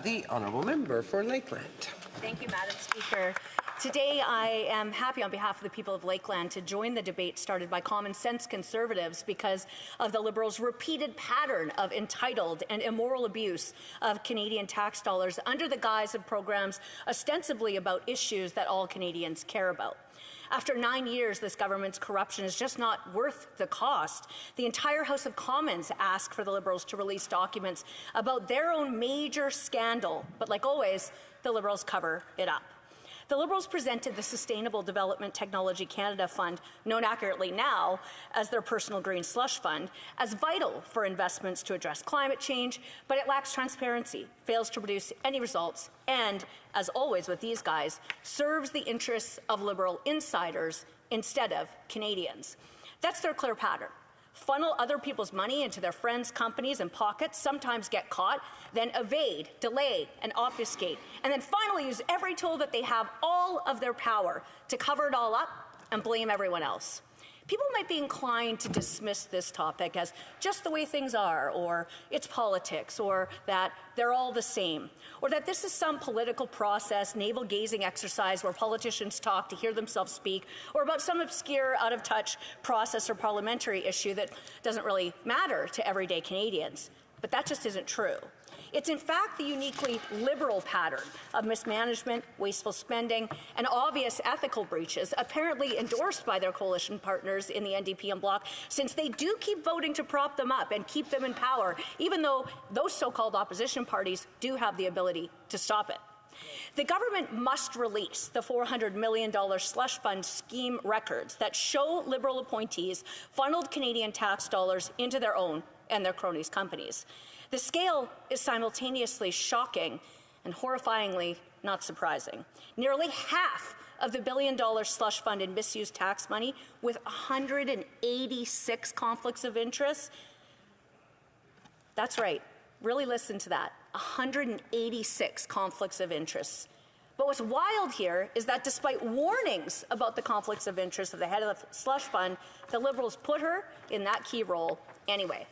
The honourable member for Lakeland. Thank you, Madam Speaker. Today, I am happy on behalf of the people of Lakeland to join the debate started by common sense Conservatives because of the Liberals' repeated pattern of entitled and immoral abuse of Canadian tax dollars under the guise of programs ostensibly about issues that all Canadians care about. After 9 years, this government's corruption is just not worth the cost. The entire House of Commons asked for the Liberals to release documents about their own major scandal, but like always, the Liberals cover it up. The Liberals presented the Sustainable Development Technology Canada Fund, known accurately now as their personal green slush fund, as vital for investments to address climate change, but it lacks transparency, fails to produce any results, and, as always with these guys, serves the interests of Liberal insiders instead of Canadians. That's their clear pattern. Funnel other people's money into their friends' companies and pockets, sometimes get caught, then evade, delay, and obfuscate, and then finally use every tool that they have, all of their power, to cover it all up and blame everyone else. People might be inclined to dismiss this topic as just the way things are, or it's politics, or that they're all the same, or that this is some political process, navel-gazing exercise where politicians talk to hear themselves speak, or about some obscure, out-of-touch process or parliamentary issue that doesn't really matter to everyday Canadians. But that just isn't true. It's in fact the uniquely Liberal pattern of mismanagement, wasteful spending, and obvious ethical breaches, apparently endorsed by their coalition partners in the NDP and Bloc, since they do keep voting to prop them up and keep them in power, even though those so-called opposition parties do have the ability to stop it. The government must release the $400 million slush fund scheme records that show Liberal appointees funneled Canadian tax dollars into their own and their cronies' companies. The scale is simultaneously shocking and horrifyingly not surprising. Nearly half of the billion-dollar slush fund in misused tax money, with 186 conflicts of interest. That's right. Really listen to that. 186 conflicts of interest. But what's wild here is that despite warnings about the conflicts of interest of the head of the slush fund, the Liberals put her in that key role anyway.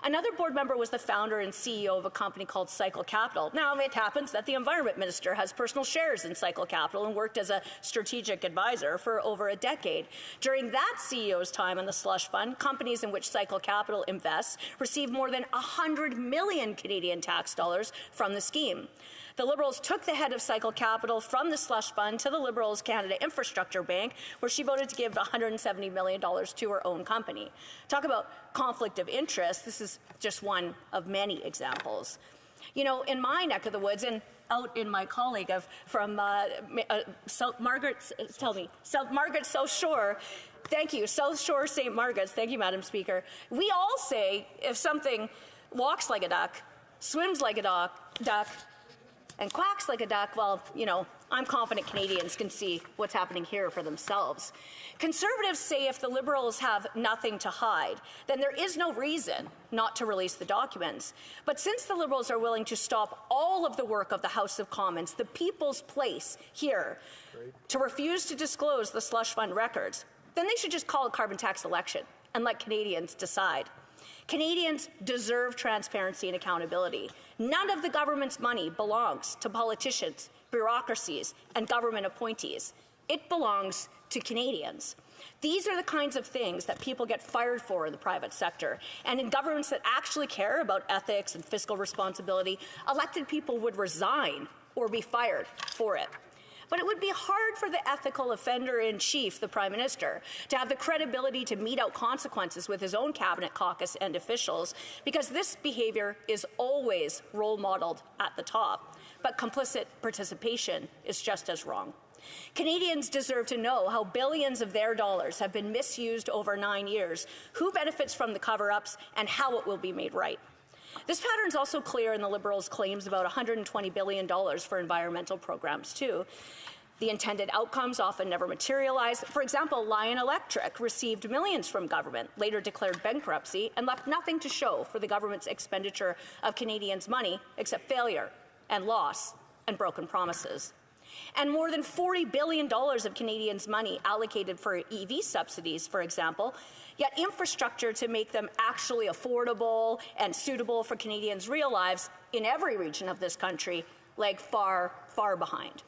Another board member was the founder and CEO of a company called Cycle Capital. Now, it happens that the Environment Minister has personal shares in Cycle Capital and worked as a strategic advisor for over a decade. During that CEO's time in the slush fund, companies in which Cycle Capital invests received more than 100 million Canadian tax dollars from the scheme. The Liberals took the head of Cycle Capital from the slush fund to the Liberals Canada Infrastructure Bank, where she voted to give $170 million to her own company. Talk about conflict of interest. This is just one of many examples. You know, in my neck of the woods, and out in my colleague from South Shore, thank you, South Shore St. Margaret's, thank you, Madam Speaker. We all say if something walks like a duck, swims like a duck, and quacks like a duck, well, you know, I'm confident Canadians can see what's happening here for themselves. Conservatives say if the Liberals have nothing to hide, then there is no reason not to release the documents. But since the Liberals are willing to stop all of the work of the House of Commons, the people's place here, to refuse to disclose the slush fund records, then they should just call a carbon tax election and let Canadians decide. Canadians deserve transparency and accountability. None of the government's money belongs to politicians, bureaucracies, and government appointees. It belongs to Canadians. These are the kinds of things that people get fired for in the private sector. And in governments that actually care about ethics and fiscal responsibility, elected people would resign or be fired for it. But it would be hard for the ethical offender-in-chief, the Prime Minister, to have the credibility to mete out consequences with his own cabinet caucus and officials, because this behaviour is always role-modelled at the top. But complicit participation is just as wrong. Canadians deserve to know how billions of their dollars have been misused over 9 years, who benefits from the cover-ups, and how it will be made right. This pattern is also clear in the Liberals' claims about $120 billion for environmental programs, too. The intended outcomes often never materialize. For example, Lion Electric received millions from government, later declared bankruptcy, and left nothing to show for the government's expenditure of Canadians' money except failure and loss and broken promises. And more than $40 billion of Canadians' money allocated for EV subsidies, for example, Yet infrastructure to make them actually affordable and suitable for Canadians' real lives in every region of this country lag far, far behind.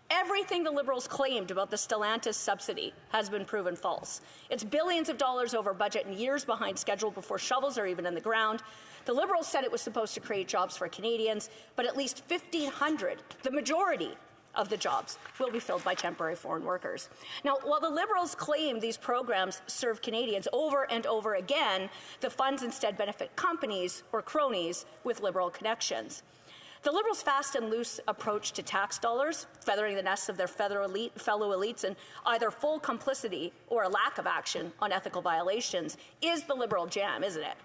Everything the Liberals claimed about the Stellantis subsidy has been proven false. It's billions of dollars over budget and years behind schedule before shovels are even in the ground. The Liberals said it was supposed to create jobs for Canadians, but at least 1,500, the majority of the jobs, will be filled by temporary foreign workers. Now, while the Liberals claim these programs serve Canadians over and over again, the funds instead benefit companies or cronies with Liberal connections. The Liberals' fast and loose approach to tax dollars, feathering the nests of their fellow elites in either full complicity or a lack of action on ethical violations, is the Liberal jam, isn't it?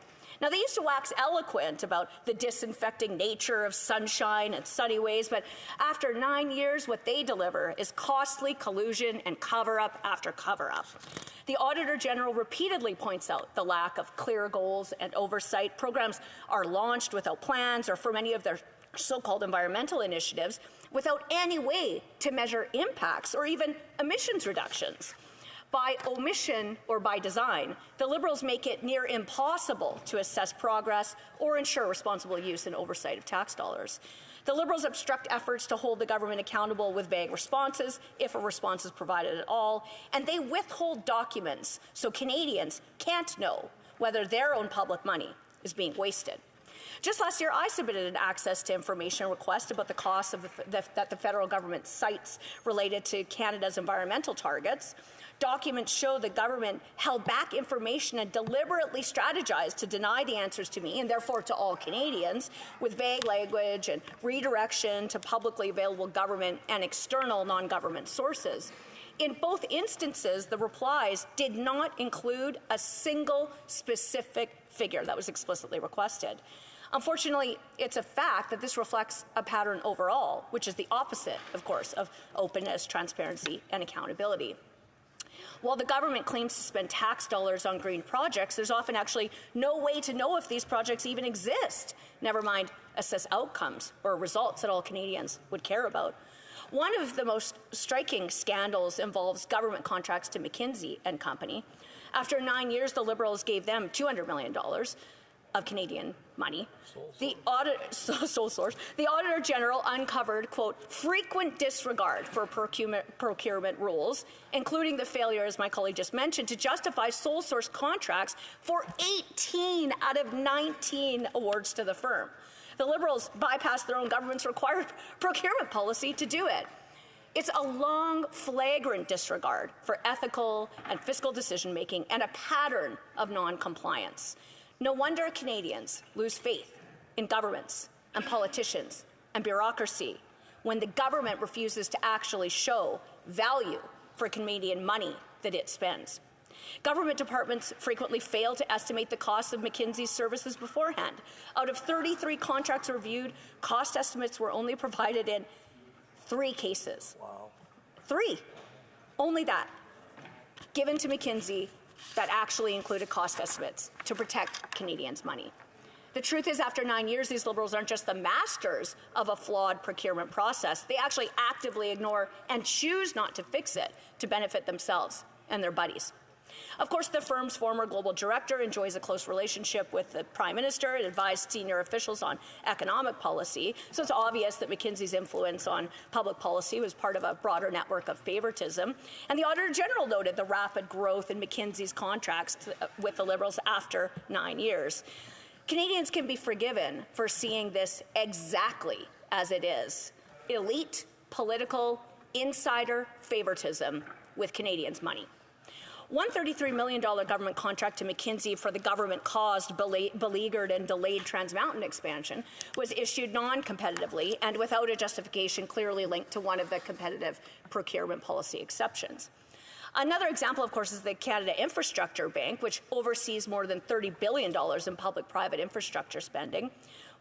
Now, they used to wax eloquent about the disinfecting nature of sunshine and sunny ways, but after 9 years, what they deliver is costly collusion and cover-up after cover-up. The Auditor General repeatedly points out the lack of clear goals and oversight. Programs are launched without plans, or for many of their so-called environmental initiatives, without any way to measure impacts or even emissions reductions. By omission or by design, the Liberals make it near impossible to assess progress or ensure responsible use and oversight of tax dollars. The Liberals obstruct efforts to hold the government accountable with vague responses, if a response is provided at all, and they withhold documents so Canadians can't know whether their own public money is being wasted. Just last year, I submitted an access to information request about the costs of that the federal government cites related to Canada's environmental targets. Documents show the government held back information and deliberately strategized to deny the answers to me, and therefore to all Canadians, with vague language and redirection to publicly available government and external non-government sources. In both instances, the replies did not include a single specific figure that was explicitly requested. Unfortunately, it's a fact that this reflects a pattern overall, which is the opposite, of course, of openness, transparency, and accountability. While the government claims to spend tax dollars on green projects, there's often actually no way to know if these projects even exist, never mind assess outcomes or results that all Canadians would care about. One of the most striking scandals involves government contracts to McKinsey and Company. After 9 years, the Liberals gave them $200 million of Canadian money. The Auditor General uncovered, quote, frequent disregard for procurement rules, including the failure, as my colleague just mentioned, to justify sole source contracts for 18 out of 19 awards to the firm. The Liberals bypassed their own government's required procurement policy to do it. It's a long, flagrant disregard for ethical and fiscal decision-making and a pattern of non-compliance. No wonder Canadians lose faith in governments and politicians and bureaucracy when the government refuses to actually show value for Canadian money that it spends. Government departments frequently fail to estimate the cost of McKinsey's services beforehand. Out of 33 contracts reviewed, cost estimates were only provided in 3 cases. Wow. 3. Only that. Given to McKinsey that actually included cost estimates to protect Canadians' money. The truth is, after 9 years, these Liberals aren't just the masters of a flawed procurement process. They actually actively ignore and choose not to fix it to benefit themselves and their buddies. Of course, the firm's former global director enjoys a close relationship with the Prime Minister and advised senior officials on economic policy, so it's obvious that McKinsey's influence on public policy was part of a broader network of favoritism. And the Auditor General noted the rapid growth in McKinsey's contracts with the Liberals after 9 years. Canadians can be forgiven for seeing this exactly as it is: elite, political, insider favoritism with Canadians' money. $133 million government contract to McKinsey for the government-caused, beleaguered and delayed Trans Mountain expansion was issued non-competitively and without a justification clearly linked to one of the competitive procurement policy exceptions. Another example, of course, is the Canada Infrastructure Bank, which oversees more than $30 billion in public-private infrastructure spending.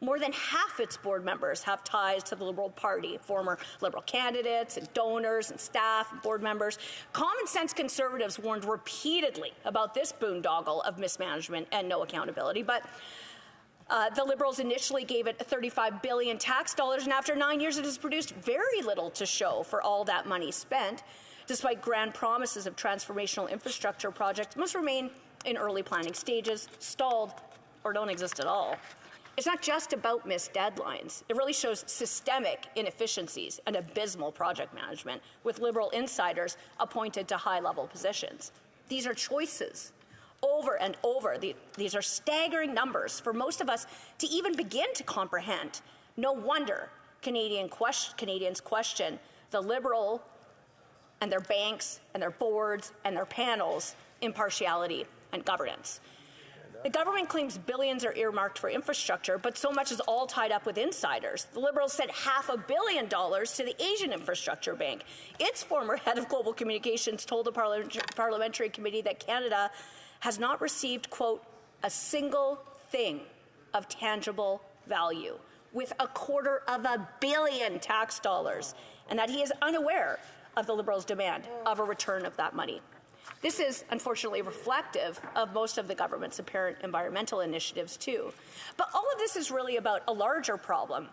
More than half its board members have ties to the Liberal Party, former Liberal candidates and donors and staff and board members. Common sense Conservatives warned repeatedly about this boondoggle of mismanagement and no accountability, but the Liberals initially gave it $35 billion tax dollars, and after 9 years it has produced very little to show for all that money spent. Despite grand promises of transformational infrastructure projects, must remain in early planning stages, stalled, or don't exist at all. It's not just about missed deadlines. It really shows systemic inefficiencies and abysmal project management with Liberal insiders appointed to high-level positions. These are choices over and over. These are staggering numbers for most of us to even begin to comprehend. No wonder Canadians question the Liberal and their banks and their boards and their panels' impartiality and governance. The government claims billions are earmarked for infrastructure, but so much is all tied up with insiders. The Liberals sent $500 million to the Asian Infrastructure Bank. Its former head of global communications told the parliamentary committee that Canada has not received, quote, a single thing of tangible value, with $250 million tax dollars, and that he is unaware of the Liberals' demand of a return of that money. This is, unfortunately, reflective of most of the government's apparent environmental initiatives, too. But all of this is really about a larger problem.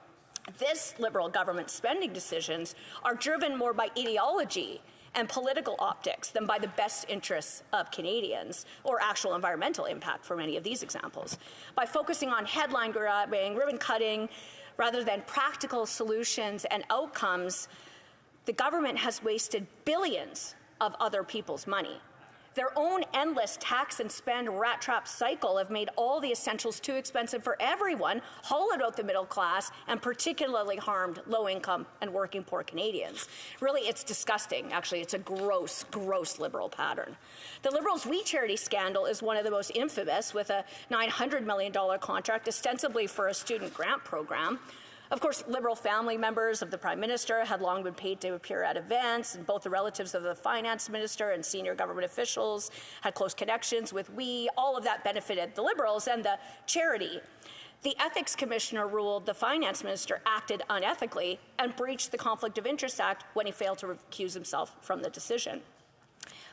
This Liberal government spending decisions are driven more by ideology and political optics than by the best interests of Canadians or actual environmental impact for many of these examples. By focusing on headline grabbing, ribbon cutting, rather than practical solutions and outcomes, the government has wasted billions of other people's money. Their own endless tax and spend rat trap cycle have made all the essentials too expensive for everyone, hollowed out the middle class, and particularly harmed low-income and working poor Canadians. Really, it's disgusting. Actually, it's a gross, gross Liberal pattern. The Liberals' We Charity scandal is one of the most infamous, with a $900 million contract ostensibly for a student grant program. Of course, Liberal family members of the Prime Minister had long been paid to appear at events, and both the relatives of the Finance Minister and senior government officials had close connections with We. All of that benefited the Liberals and the charity. The Ethics Commissioner ruled the Finance Minister acted unethically and breached the Conflict of Interest Act when he failed to recuse himself from the decision.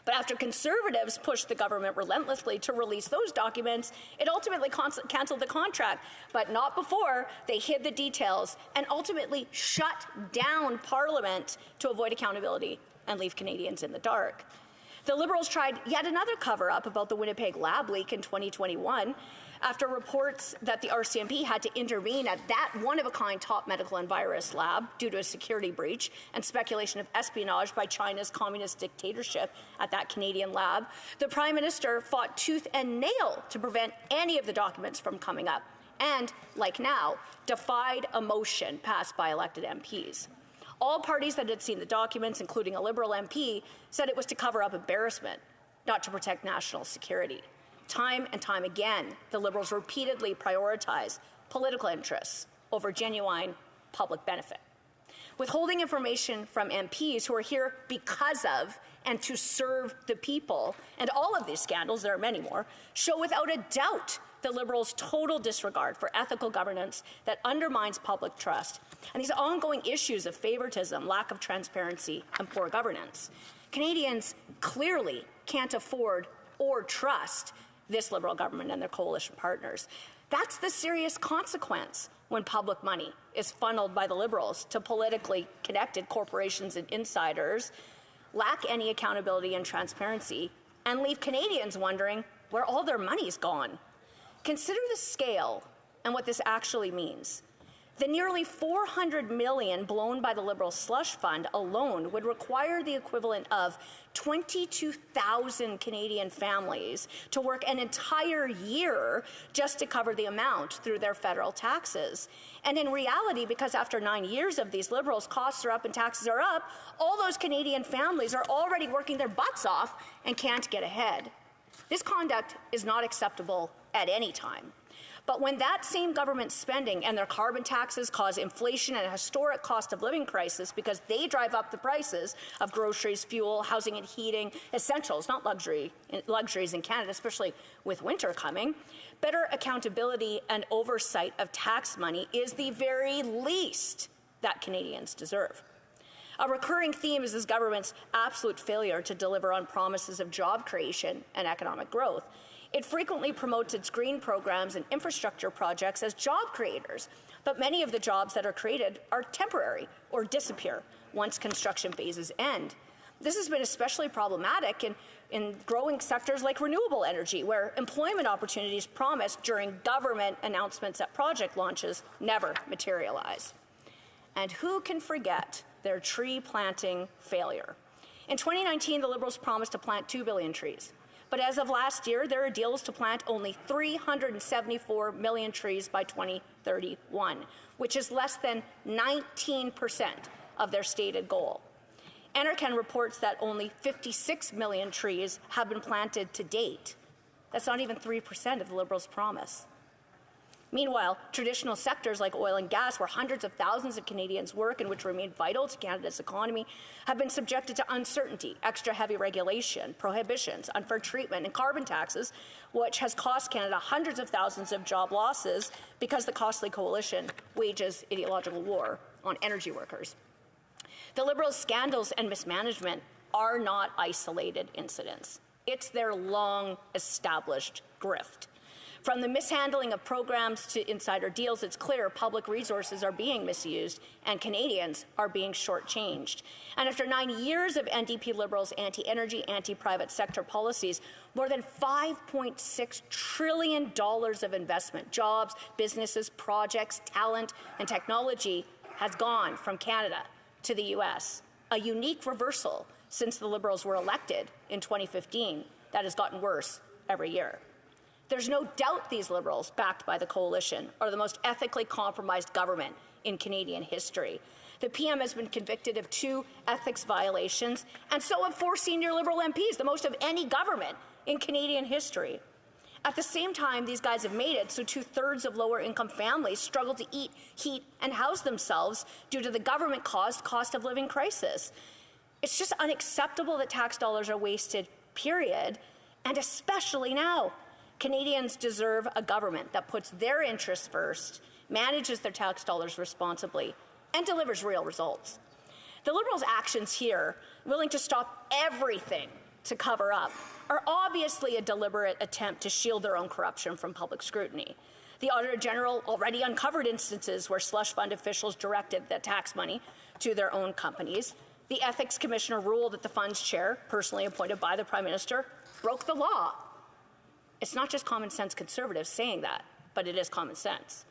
But after Conservatives pushed the government relentlessly to release those documents, it ultimately cancelled the contract, but not before they hid the details and ultimately shut down Parliament to avoid accountability and leave Canadians in the dark. The Liberals tried yet another cover-up about the Winnipeg lab leak in 2021 after reports that the RCMP had to intervene at that one-of-a-kind top medical and virus lab due to a security breach and speculation of espionage by China's communist dictatorship at that Canadian lab. The Prime Minister fought tooth and nail to prevent any of the documents from coming up and, like now, defied a motion passed by elected MPs. All parties that had seen the documents, including a Liberal MP, said it was to cover up embarrassment, not to protect national security. Time and time again, the Liberals repeatedly prioritize political interests over genuine public benefit. Withholding information from MPs who are here because of and to serve the people, and all of these scandals, there are many more, show without a doubt the Liberals' total disregard for ethical governance that undermines public trust, and these ongoing issues of favoritism, lack of transparency, and poor governance. Canadians clearly can't afford or trust this Liberal government and their coalition partners. That's the serious consequence when public money is funneled by the Liberals to politically connected corporations and insiders, lack any accountability and transparency, and leave Canadians wondering where all their money's gone. Consider the scale and what this actually means. The nearly $400 million blown by the Liberal slush fund alone would require the equivalent of 22,000 Canadian families to work an entire year just to cover the amount through their federal taxes. And in reality, because after 9 years of these Liberals, costs are up and taxes are up, all those Canadian families are already working their butts off and can't get ahead. This conduct is not acceptable at any time. But when that same government spending and their carbon taxes cause inflation and a historic cost of living crisis because they drive up the prices of groceries, fuel, housing and heating, essentials, not luxuries in Canada, especially with winter coming, better accountability and oversight of tax money is the very least that Canadians deserve. A recurring theme is this government's absolute failure to deliver on promises of job creation and economic growth. It frequently promotes its green programs and infrastructure projects as job creators, but many of the jobs that are created are temporary or disappear once construction phases end. This has been especially problematic in growing sectors like renewable energy, where employment opportunities promised during government announcements at project launches never materialize. And who can forget their tree planting failure? In 2019, the Liberals promised to plant 2 billion trees. But as of last year, there are deals to plant only 374 million trees by 2031, which is less than 19% of their stated goal. NRCan reports that only 56 million trees have been planted to date. That's not even 3% of the Liberals' promise. Meanwhile, traditional sectors like oil and gas, where hundreds of thousands of Canadians work and which remain vital to Canada's economy, have been subjected to uncertainty, extra heavy regulation, prohibitions, unfair treatment, and carbon taxes, which has cost Canada hundreds of thousands of job losses because the costly coalition wages ideological war on energy workers. The Liberals' scandals and mismanagement are not isolated incidents. It's their long-established grift. From the mishandling of programs to insider deals, it's clear public resources are being misused and Canadians are being shortchanged. And after 9 years of NDP Liberals' anti-energy, anti-private sector policies, more than $5.6 trillion of investment, jobs, businesses, projects, talent, and technology has gone from Canada to the U.S., a unique reversal since the Liberals were elected in 2015 that has gotten worse every year. There's no doubt these Liberals, backed by the coalition, are the most ethically compromised government in Canadian history. The PM has been convicted of 2 ethics violations, and so have 4 senior Liberal MPs, the most of any government in Canadian history. At the same time, these guys have made it so 2/3 of lower-income families struggle to eat, heat, and house themselves due to the government-caused cost of living crisis. It's just unacceptable that tax dollars are wasted, period, and especially now. Canadians deserve a government that puts their interests first, manages their tax dollars responsibly, and delivers real results. The Liberals' actions here, willing to stop everything to cover up, are obviously a deliberate attempt to shield their own corruption from public scrutiny. The Auditor General already uncovered instances where slush fund officials directed the tax money to their own companies. The Ethics Commissioner ruled that the fund's chair, personally appointed by the Prime Minister, broke the law. It's not just common sense Conservatives saying that, but it is common sense.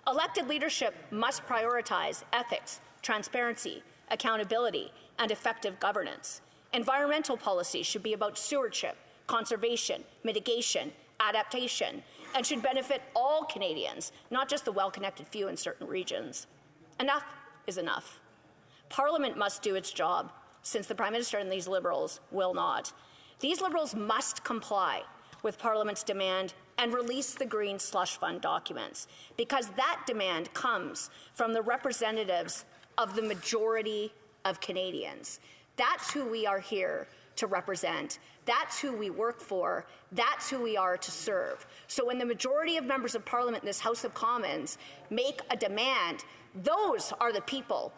Elected leadership must prioritize ethics, transparency, accountability, and effective governance. Environmental policy should be about stewardship, conservation, mitigation, adaptation, and should benefit all Canadians, not just the well-connected few in certain regions. Enough is enough. Parliament must do its job, since the Prime Minister and these Liberals will not. These Liberals must comply with Parliament's demand and release the Green Slush Fund documents, because that demand comes from the representatives of the majority of Canadians. That's who we are here to represent. That's who we work for. That's who we are to serve. So when the majority of members of Parliament in this House of Commons make a demand, those are the people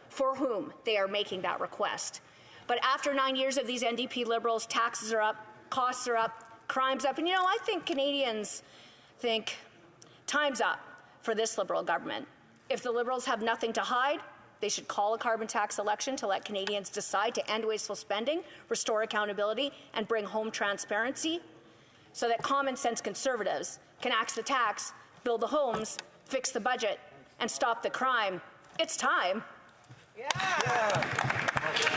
for whom they are making that request. But after 9 years of these NDP Liberals, taxes are up, costs are up, crime's up. And I think Canadians think time's up for this Liberal government. If the Liberals have nothing to hide, they should call a carbon tax election to let Canadians decide to end wasteful spending, restore accountability, and bring home transparency, so that common sense Conservatives can axe the tax, build the homes, fix the budget, and stop the crime. It's time. Yeah.